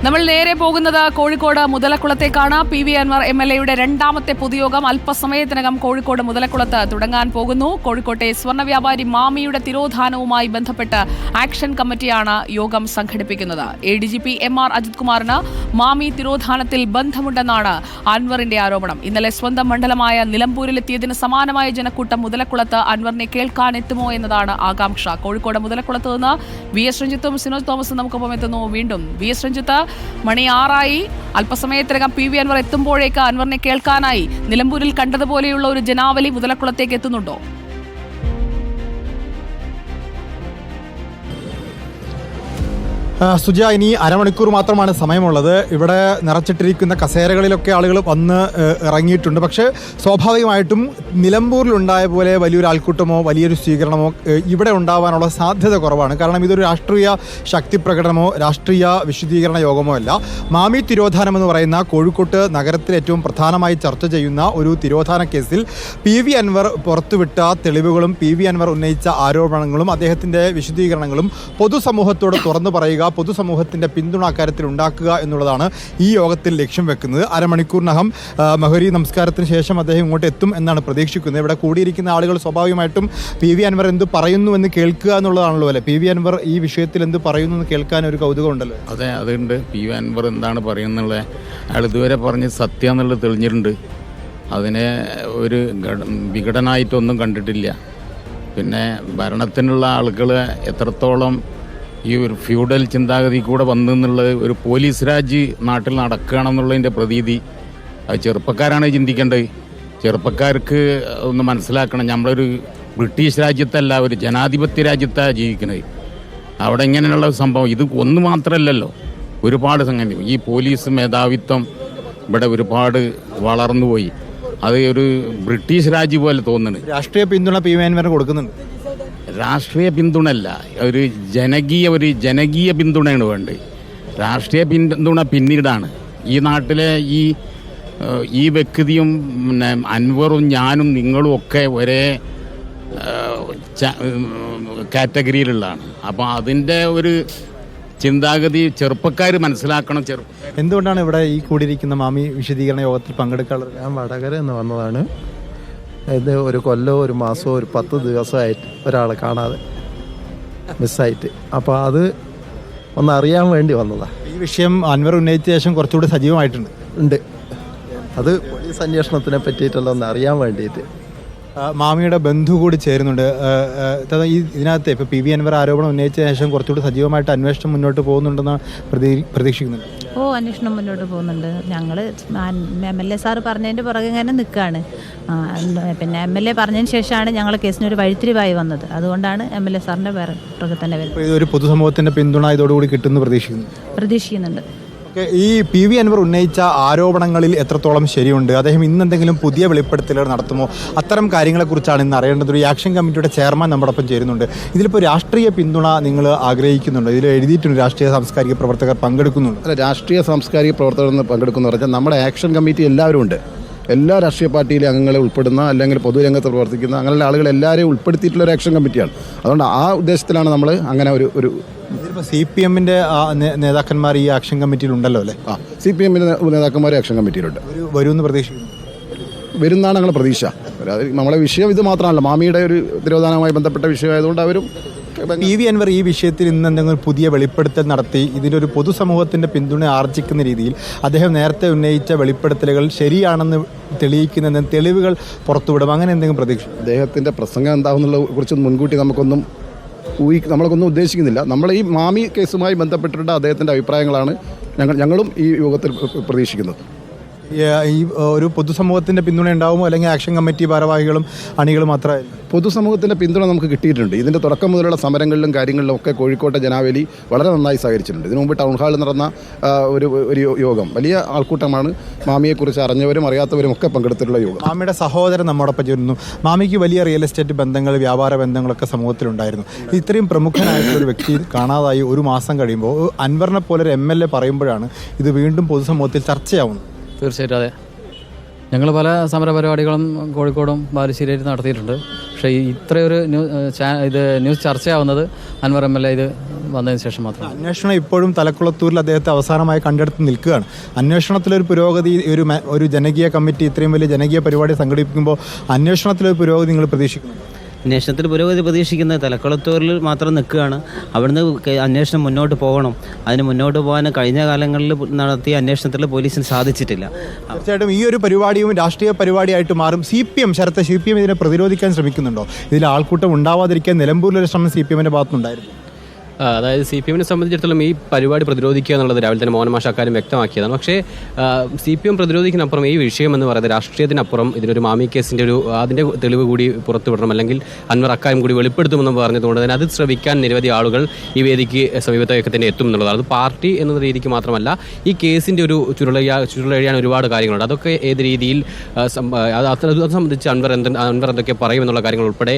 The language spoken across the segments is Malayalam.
നമ്മൾ നേരെ പോകുന്നത് കോഴിക്കോട് മുതലക്കുളത്തേക്കാണ്. PV അൻവർ MLA-യുടെ രണ്ടാമത്തെ പൊതുയോഗം അല്പസമയത്തിനകം കോഴിക്കോട് മുതലക്കുളത്ത് തുടങ്ങാൻ പോകുന്നു. കോഴിക്കോട്ടെ സ്വർണ്ണ വ്യാപാരി മാമിയുടെ തിരോധാനവുമായി ബന്ധപ്പെട്ട് ആക്ഷൻ കമ്മിറ്റിയാണ് യോഗം സംഘടിപ്പിക്കുന്നത്. ADGP MR അജിത് കുമാറിന് മാമി തിരോധാനത്തിൽ ബന്ധമുണ്ടെന്നാണ് അൻവറിന്റെ ആരോപണം. ഇന്നലെ സ്വന്തം മണ്ഡലമായ നിലമ്പൂരിലെത്തിയതിന് സമാനമായ ജനക്കൂട്ടം മുതലക്കുളത്ത് അൻവറിനെ കേൾക്കാനെത്തുമോ എന്നതാണ് ആകാംക്ഷ. കോഴിക്കോട് മുതലക്കുളത്ത് നിന്ന് VS രഞ്ജിത്തും സിനോജ് തോമസും നമുക്കൊപ്പം എത്തുന്നു. വീണ്ടും VS രഞ്ജിത്ത്, മണി 6 അല്പസമയത്തിനകം PV അൻവർ എത്തുമ്പോഴേക്ക് അൻവറിനെ കേൾക്കാനായി നിലമ്പൂരിൽ കണ്ടതുപോലെയുള്ള ഒരു ജനാവലി മുതലക്കുളത്തേക്ക് എത്തുന്നുണ്ടോ? സുജ, ഇനി അരമണിക്കൂർ മാത്രമാണ് സമയമുള്ളത്. ഇവിടെ നിറച്ചിട്ടിരിക്കുന്ന കസേരകളിലൊക്കെ ആളുകൾ വന്ന് ഇറങ്ങിയിട്ടുണ്ട്. പക്ഷേ സ്വാഭാവികമായിട്ടും നിലമ്പൂരിലുണ്ടായ പോലെ വലിയൊരു ആൾക്കൂട്ടമോ വലിയൊരു സ്വീകരണമോ ഇവിടെ ഉണ്ടാവാനുള്ള സാധ്യത കുറവാണ്. കാരണം ഇതൊരു രാഷ്ട്രീയ ശക്തി പ്രകടനമോ രാഷ്ട്രീയ വിശദീകരണ യോഗമോ അല്ല. മാമി തിരോധാനം എന്ന് പറയുന്ന കോഴിക്കോട്ട് നഗരത്തിൽ ഏറ്റവും പ്രധാനമായി ചർച്ച ചെയ്യുന്ന ഒരു തിരോധാന കേസിൽ PV അൻവർ പുറത്തുവിട്ട തെളിവുകളും PV അൻവർ ഉന്നയിച്ച ആരോപണങ്ങളും അദ്ദേഹത്തിൻ്റെ വിശദീകരണങ്ങളും പൊതുസമൂഹത്തോട് തുറന്നു പറയുക, പൊതുസമൂഹത്തിൻ്റെ പിന്തുണ അക്കാര്യത്തിൽ ഉണ്ടാക്കുക എന്നുള്ളതാണ് ഈ യോഗത്തിൽ ലക്ഷ്യം വെക്കുന്നത്. അരമണിക്കൂറിനകം മഹരി നമസ്കാരത്തിന് ശേഷം അദ്ദേഹം ഇങ്ങോട്ട് എത്തും എന്നാണ് പ്രതീക്ഷിക്കുന്നത്. ഇവിടെ കൂടിയിരിക്കുന്ന ആളുകൾ സ്വാഭാവികമായിട്ടും PV അൻവർ എന്ത് പറയുന്നു എന്ന് കേൾക്കുക എന്നുള്ളതാണല്ലോ അല്ലേ? PV അൻവർ ഈ വിഷയത്തിൽ എന്ത് പറയുന്നു എന്ന് കേൾക്കാൻ ഒരു കൗതുകം ഉണ്ടല്ലോ. അതെ, അതുണ്ട്. PV അൻവർ എന്താണ് പറയുന്നുള്ളത്, അയാൾ ഇതുവരെ പറഞ്ഞ് സത്യം എന്നുള്ളത് തെളിഞ്ഞിട്ടുണ്ട്. അതിനെ ഒരു വിഘടനമായിട്ടൊന്നും കണ്ടിട്ടില്ല. പിന്നെ ഭരണത്തിനുള്ള ആളുകൾ എത്രത്തോളം ഈ ഒരു ഫ്യൂഡൽ ചിന്താഗതി കൂടെ വന്നെന്നുള്ളത് ഒരു പോലീസ് രാജ് നാട്ടിൽ നടക്കുകയാണെന്നുള്ളതിൻ്റെ പ്രതീതി അത് ചെറുപ്പക്കാരാണ് ചിന്തിക്കേണ്ടത്. ചെറുപ്പക്കാർക്ക് ഒന്ന് മനസ്സിലാക്കണം, നമ്മളൊരു ബ്രിട്ടീഷ് രാജ്യത്തല്ല, ഒരു ജനാധിപത്യ രാജ്യത്താണ് ജീവിക്കുന്നത്. അവിടെ ഇങ്ങനെയുള്ള സംഭവം ഇത് ഒന്ന് മാത്രമല്ലല്ലോ, ഒരുപാട് സംഗതി. ഈ പോലീസ് മേധാവിത്വം ഇവിടെ ഒരുപാട് വളർന്നുപോയി. അത് ഒരു ബ്രിട്ടീഷ് രാജ്യം പോലെ തോന്നുന്നുണ്ട്. രാഷ്ട്രീയ പിന്തുണ PV അൻവർ കൊടുക്കുന്നുണ്ട്. രാഷ്ട്രീയ പിന്തുണയല്ല, ഒരു ജനകീയ പിന്തുണയാണ് വേണ്ടത്. രാഷ്ട്രീയ പിന്തുണ പിന്നീടാണ്. ഈ നാട്ടിലെ ഈ വ്യക്തിയും പിന്നെ അൻവറും ഞാനും നിങ്ങളും ഒക്കെ ഒരേ കാറ്റഗറിയിലുള്ളതാണ്. അപ്പോൾ അതിൻ്റെ ഒരു ചിന്താഗതി ചെറുപ്പക്കാർ മനസ്സിലാക്കണം. എന്തുകൊണ്ടാണ് ഇവിടെ ഈ കൂടിയിരിക്കുന്ന മാമി വിശദീകരണ യോഗത്തിൽ പങ്കെടുക്കാറുള്ളത്? ഞാൻ വടകര എന്ന് വന്നതാണ്. ഇത് ഒരു കൊല്ലോ ഒരു മാസമോ ഒരു 10 ദിവസമായിട്ട് ഒരാളെ കാണാതെ മിസ്സായിട്ട്. അപ്പോൾ അത് ഒന്ന് അറിയാൻ വേണ്ടി വന്നതാണ്. ഈ വിഷയം അൻവർ ഉന്നയിച്ച ശേഷം കുറച്ചുകൂടി സജീവമായിട്ടുണ്ട്. അത് പോലീസ് അന്വേഷണത്തിനെ പറ്റിയിട്ടുള്ള ഒന്ന് അറിയാൻ വേണ്ടിയിട്ട്. മാമിയുടെ ബന്ധു കൂടി ചേരുന്നുണ്ട്. ഇതിനകത്ത് ഇപ്പോൾ PV അൻവർ ആരോപണം ഉന്നയിച്ച ശേഷം കുറച്ചുകൂടി സജീവമായിട്ട് അന്വേഷണം മുന്നോട്ട് പോകുന്നുണ്ടെന്ന് പ്രതീക്ഷിക്കുന്നുണ്ട്. അന്വേഷണം മുന്നോട്ട് പോകുന്നുണ്ട്. ഞങ്ങൾ MLA സാറ് പറഞ്ഞതിൻ്റെ പുറകെ ഇങ്ങനെ നിൽക്കുകയാണ്. പിന്നെ MLA പറഞ്ഞതിന് ശേഷമാണ് ഞങ്ങൾ കേസിനൊരു വഴിത്തിരിവായി വന്നത്. അതുകൊണ്ടാണ് MLA സാറിൻ്റെ പുറകെ തന്നെ വരുന്നത്. ഇതൊരു പൊതുസമൂഹത്തിൻ്റെ പിന്തുണ ഇതോടുകൂടി കിട്ടുമെന്ന് പ്രതീക്ഷിക്കുന്നുണ്ട്. ഈ PV അൻവർ ഉന്നയിച്ച ആരോപണങ്ങളിൽ എത്രത്തോളം ശരിയുണ്ട്? അദ്ദേഹം ഇന്നെന്തെങ്കിലും പുതിയ വെളിപ്പെടുത്തലുകൾ നടത്തുമോ? അത്തരം കാര്യങ്ങളെക്കുറിച്ചാണ് ഇന്ന് അറിയേണ്ടത്. ഒരു ആക്ഷൻ കമ്മിറ്റിയുടെ ചെയർമാൻ നമ്മോടൊപ്പം ചേരുന്നുണ്ട്. ഇതിലിപ്പോൾ രാഷ്ട്രീയ പിന്തുണ നിങ്ങൾ ആഗ്രഹിക്കുന്നുണ്ട്? ഇതിൽ എഴുതിയിട്ടുണ്ട് രാഷ്ട്രീയ സാംസ്കാരിക പ്രവർത്തകർ പങ്കെടുക്കുന്നുണ്ട്. അല്ല, രാഷ്ട്രീയ സാംസ്കാരിക പ്രവർത്തകർ പങ്കെടുക്കുന്നു പറഞ്ഞാൽ നമ്മുടെ ആക്ഷൻ കമ്മിറ്റി എല്ലാവരും ഉണ്ട്. എല്ലാ രാഷ്ട്രീയ പാർട്ടിയിലെ അംഗങ്ങളെ ഉൾപ്പെടുന്ന അല്ലെങ്കിൽ പൊതുരംഗത്ത് പ്രവർത്തിക്കുന്ന അങ്ങനെയുള്ള ആളുകൾ എല്ലാവരെയും ഉൾപ്പെടുത്തിയിട്ടുള്ള ഒരു ആക്ഷൻ കമ്മിറ്റിയാണ്. അതുകൊണ്ട് ആ ഉദ്ദേശത്തിലാണ് നമ്മൾ അങ്ങനെ ഒരു CPM-ന്റെ നേതാക്കന്മാർ ഈ ആക്ഷൻ കമ്മിറ്റിയിൽ ഉണ്ടല്ലോ അല്ലേ? CPM-ന്റെ നേതാക്കന്മാർ ആക്ഷൻ കമ്മിറ്റിയിലുണ്ട്. വരുമെന്ന് പ്രതീക്ഷിക്കുന്നു. വരുന്നാണ് ഞങ്ങളുടെ പ്രതീക്ഷ. നമ്മളെ വിഷയം ഇത് മാത്രമല്ല, മാമിയുടെ ഒരു തിരോധാനവുമായി ബന്ധപ്പെട്ട വിഷയമായതുകൊണ്ട് അവരും PV അൻവർ ഈ വിഷയത്തിൽ ഇന്ന് എന്തെങ്കിലും പുതിയ വെളിപ്പെടുത്തൽ നടത്തി ഇതിൻ്റെ ഒരു പൊതുസമൂഹത്തിൻ്റെ പിന്തുണ ആർജിക്കുന്ന രീതിയിൽ അദ്ദേഹം നേരത്തെ ഉന്നയിച്ച വെളിപ്പെടുത്തലുകൾ ശരിയാണെന്ന് തെളിയിക്കുന്ന തെളിവുകൾ പുറത്തുവിടും, അങ്ങനെ എന്തെങ്കിലും പ്രതീക്ഷ? അദ്ദേഹത്തിൻ്റെ പ്രസംഗം എന്താണെന്നുള്ള കുറിച്ചൊന്നും മുൻകൂട്ടി നമ്മളൊന്നും ഉദ്ദേശിക്കുന്നില്ല. നമ്മൾ ഈ മാമി കേസുമായി ബന്ധപ്പെട്ടിട്ടുള്ള അദ്ദേഹത്തിൻ്റെ അഭിപ്രായങ്ങളാണ് ഞങ്ങളും ഈ യോഗത്തിൽ പ്രതീക്ഷിക്കുന്നത്. ഈ ഒരു പൊതുസമൂഹത്തിൻ്റെ പിന്തുണ ഉണ്ടാവുമോ, അല്ലെങ്കിൽ ആക്ഷൻ കമ്മിറ്റി ഭാരവാഹികളും അണികളും മാത്രമേ? പൊതുസമൂഹത്തിൻ്റെ പിന്തുണ നമുക്ക് കിട്ടിയിട്ടുണ്ട്. ഇതിൻ്റെ തുടക്കം മുതലുള്ള സമരങ്ങളിലും കാര്യങ്ങളിലും ഒക്കെ കോഴിക്കോട്ടെ ജനാവലി വളരെ നന്നായി സഹകരിച്ചിട്ടുണ്ട്. ഇതിനു മുമ്പ് ടൗൺ ഹാളിൽ നടന്ന ഒരു യോഗം വലിയ ആൾക്കൂട്ടമാണ്. മാമിയെക്കുറിച്ച് അറിഞ്ഞവരും അറിയാത്തവരും ഒക്കെ പങ്കെടുത്തിട്ടുള്ള യോഗം. മാമിയുടെ സഹോദരൻ നമ്മോടൊപ്പം ചേരുന്നു. മാമിക്ക് വലിയ റിയൽ എസ്റ്റേറ്റ് ബന്ധങ്ങൾ, വ്യാപാര ബന്ധങ്ങളൊക്കെ സമൂഹത്തിലുണ്ടായിരുന്നു. ഇത്രയും പ്രമുഖനായിട്ടുള്ളൊരു വ്യക്തി കാണാതായി ഒരു മാസം കഴിയുമ്പോൾ അൻവറിനെ പോലെ ഒരു MLA പറയുമ്പോഴാണ് ഇത് വീണ്ടും പൊതുസമൂഹത്തിൽ ചർച്ചയാവുന്നത്. തീർച്ചയായിട്ടും അതെ. ഞങ്ങൾ പല സമരപരിപാടികളും കോഴിക്കോടും ബാലുശ്ശേരിയിലും നടത്തിയിട്ടുണ്ട്. പക്ഷേ ഇത്രയൊരു ന്യൂസ് ചർച്ചയാവുന്നത് അൻവർ MLA ഇത് വന്നതിന് ശേഷം മാത്രം. അന്വേഷണം ഇപ്പോഴും തലക്കുളത്തൂരിൽ അദ്ദേഹത്തെ അവസാനമായി കണ്ടെടുത്ത് നിൽക്കുകയാണ്. അന്വേഷണത്തിലൊരു പുരോഗതി, ഒരു ജനകീയ കമ്മിറ്റി ഇത്രയും വലിയ ജനകീയ പരിപാടി സംഘടിപ്പിക്കുമ്പോൾ അന്വേഷണത്തിലൊരു പുരോഗതി നിങ്ങൾ പ്രതീക്ഷിക്കുന്നു? അന്വേഷണത്തിൽ പുരോഗതി പ്രതീക്ഷിക്കുന്നത് തലക്കുളത്തൂരിൽ മാത്രം നിൽക്കുകയാണ്. അവിടുന്ന് അന്വേഷണം മുന്നോട്ട് പോകണം. അതിന് മുന്നോട്ട് പോകാൻ കഴിഞ്ഞ കാലങ്ങളിൽ നടത്തിയ അന്വേഷണത്തിൽ പോലീസിന് സാധിച്ചിട്ടില്ല. തീർച്ചയായിട്ടും ഈ ഒരു പരിപാടിയും രാഷ്ട്രീയ പരിപാടിയായിട്ട് മാറും. ശരത്ത് CPM ഇതിനെ പ്രതിരോധിക്കാൻ ശ്രമിക്കുന്നുണ്ടോ? ഇതിൽ ആൾക്കൂട്ടം ഉണ്ടാവാതിരിക്കാൻ നിലമ്പൂരിലൊരു ശ്രമം CPMന്റെ ഭാഗത്തുനിന്നുണ്ടായിരുന്നു. അതായത് CPMനെ സംബന്ധിച്ചിടത്തോളം ഈ പരിപാടി പ്രതിരോധിക്കുക എന്നുള്ളത് രാവിലെ തന്നെ മോഹൻ മാഷ് അക്കാര്യം വ്യക്തമാക്കിയതാണ്. പക്ഷേ CPM പ്രതിരോധിക്കുന്നപ്പുറം ഈ വിഷയം എന്ന് പറയുന്നത് രാഷ്ട്രീയത്തിനപ്പുറം ഇതിനൊരു മാമി കേസിൻ്റെ അതിൻ്റെ തെളിവ് കൂടി പുറത്തുവിടണം, അല്ലെങ്കിൽ അൻവർ അക്കാര്യം കൂടി വെളിപ്പെടുത്തുമെന്ന് പറഞ്ഞതുകൊണ്ട് തന്നെ അത് ശ്രമിക്കാൻ നിരവധി ആളുകൾ ഈ വേദിക്ക് സമീപത്തൊക്കെ തന്നെ എത്തും എന്നുള്ളതാണ്. അത് പാർട്ടി എന്ന രീതിക്ക് മാത്രമല്ല, ഈ കേസിൻ്റെ ഒരു ചുരുളഴിയാൻ ഒരുപാട് കാര്യങ്ങളുണ്ട്. അതൊക്കെ ഏത് രീതിയിൽ അത് സംബന്ധിച്ച് അൻവർ എന്തൊക്കെ പറയുമെന്നുള്ള കാര്യങ്ങൾ ഉൾപ്പെടെ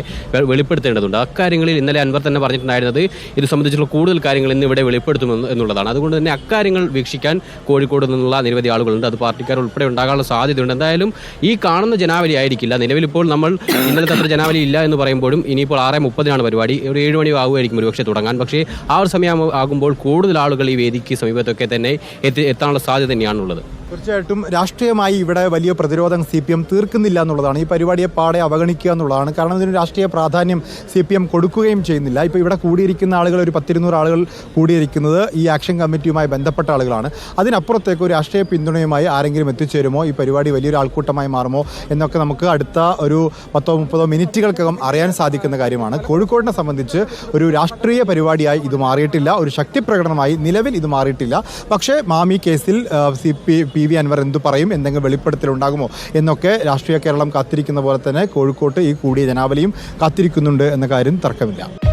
വെളിപ്പെടുത്തേണ്ടതുണ്ട്. അക്കാര്യങ്ങളിൽ ഇന്നലെ അൻവർ തന്നെ പറഞ്ഞിട്ടുണ്ടായിരുന്നത് ഇത് സംബന്ധിച്ചുള്ള കൂടുതൽ കാര്യങ്ങൾ ഇന്ന് ഇവിടെ വെളിപ്പെടുത്തുമെന്ന് എന്നുള്ളതാണ്. അതുകൊണ്ട് തന്നെ അക്കാര്യങ്ങൾ വീക്ഷിക്കാൻ കോഴിക്കോട് നിന്നുള്ള നിരവധി ആളുകളുണ്ട്. അത് പാർട്ടിക്കാർ ഉൾപ്പെടെ ഉണ്ടാകാനുള്ള സാധ്യതയുണ്ട്. എന്തായാലും ഈ കാണുന്ന ജനാവലി ആയിരിക്കില്ല. നിലവിലിപ്പോൾ നമ്മൾ ഇന്നലത്തെ അത്ര ജനാവലി ഇല്ല എന്ന് പറയുമ്പോഴും ഇനിയിപ്പോൾ 6:30 പരിപാടി, ഒരു 7 മണി ആകുമായിരിക്കും ഒരുപക്ഷെ തുടങ്ങാൻ. പക്ഷേ ആ ഒരു സമയം ആകുമ്പോൾ കൂടുതൽ ആളുകൾ ഈ വേദിക്ക് സമീപത്തൊക്കെ തന്നെ എത്താനുള്ള സാധ്യത തന്നെയാണുള്ളത്. തീർച്ചയായിട്ടും രാഷ്ട്രീയമായി ഇവിടെ വലിയ പ്രതിരോധം CPM തീർക്കുന്നില്ല എന്നുള്ളതാണ്. ഈ പരിപാടിയെ പാടെ അവഗണിക്കുക എന്നുള്ളതാണ്. കാരണം ഇതിന് രാഷ്ട്രീയ പ്രാധാന്യം CPM കൊടുക്കുകയും ചെയ്യുന്നില്ല. ഇപ്പോൾ ഇവിടെ കൂടിയിരിക്കുന്ന ആളുകൾ ഒരു 10-200 ആളുകൾ കൂടിയിരിക്കുന്നത് ഈ ആക്ഷൻ കമ്മിറ്റിയുമായി ബന്ധപ്പെട്ട ആളുകളാണ്. അതിനപ്പുറത്തേക്ക് ഒരു രാഷ്ട്രീയ പിന്തുണയുമായി ആരെങ്കിലും എത്തിച്ചേരുമോ, ഈ പരിപാടി വലിയൊരു ആൾക്കൂട്ടമായി മാറുമോ എന്നൊക്കെ നമുക്ക് അടുത്ത ഒരു 10-30 മിനിറ്റുകൾക്കകം അറിയാൻ സാധിക്കുന്ന കാര്യമാണ്. കോഴിക്കോടിനെ സംബന്ധിച്ച് ഒരു രാഷ്ട്രീയ പരിപാടിയായി ഇത് മാറിയിട്ടില്ല, ഒരു ശക്തി പ്രകടനമായി നിലവിൽ ഇത് മാറിയിട്ടില്ല. പക്ഷേ മാമി കേസിൽ PV അൻവർ എന്തു പറയും, എന്തെങ്കിലും വെളിപ്പെടുത്തലുണ്ടാകുമോ എന്നൊക്കെ രാഷ്ട്രീയ കേരളം കാത്തിരിക്കുന്ന പോലെ തന്നെ കോഴിക്കോട്ട് ഈ കൂടിയ ജനാവലിയും കാത്തിരിക്കുന്നുണ്ട് എന്ന കാര്യം തർക്കമില്ല.